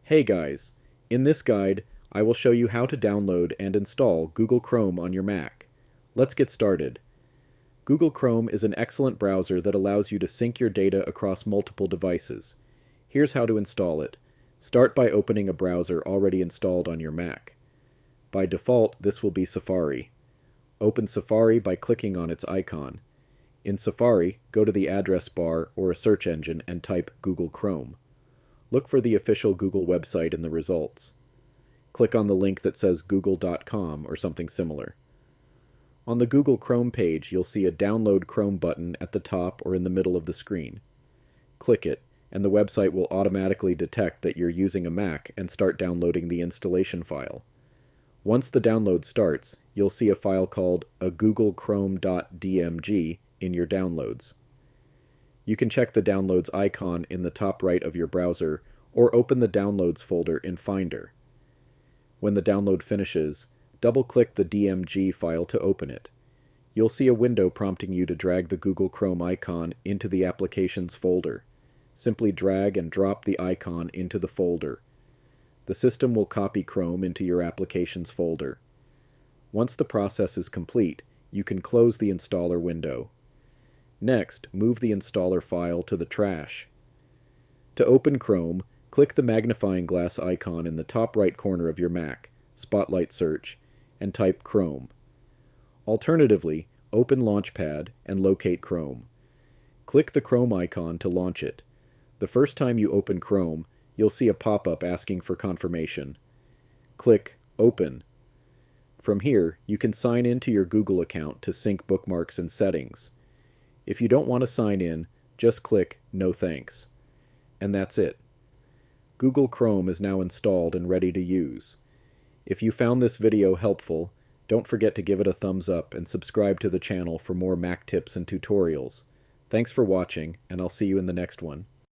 Hey guys, in this guide, I will show you how to download and install Google Chrome on your Mac. Let's get started. Google Chrome is an excellent browser that allows you to sync your data across multiple devices. Here's how to install it. Start by opening a browser already installed on your Mac. By default, this will be Safari. Open Safari by clicking on its icon. In Safari, go to the address bar or a search engine and type Google Chrome. Look for the official Google website in the results. Click on the link that says google.com or something similar. On the Google Chrome page, you'll see a Download Chrome button at the top or in the middle of the screen. Click it, and the website will automatically detect that you're using a Mac and start downloading the installation file. Once the download starts, you'll see a file called a googlechrome.dmg in your downloads. You can check the Downloads icon in the top right of your browser or open the Downloads folder in Finder. When the download finishes, double-click the DMG file to open it. You'll see a window prompting you to drag the Google Chrome icon into the Applications folder. Simply drag and drop the icon into the folder. The system will copy Chrome into your Applications folder. Once the process is complete, you can close the installer window. Next, move the installer file to the trash. To open Chrome, click the magnifying glass icon in the top right corner of your Mac, Spotlight Search, and type Chrome. Alternatively, open Launchpad and locate Chrome. Click the Chrome icon to launch it. The first time you open Chrome, you'll see a pop-up asking for confirmation. Click Open. From here, you can sign in to your Google account to sync bookmarks and settings. If you don't want to sign in, just click No Thanks. And that's it. Google Chrome is now installed and ready to use. If you found this video helpful, don't forget to give it a thumbs up and subscribe to the channel for more Mac tips and tutorials. Thanks for watching, and I'll see you in the next one.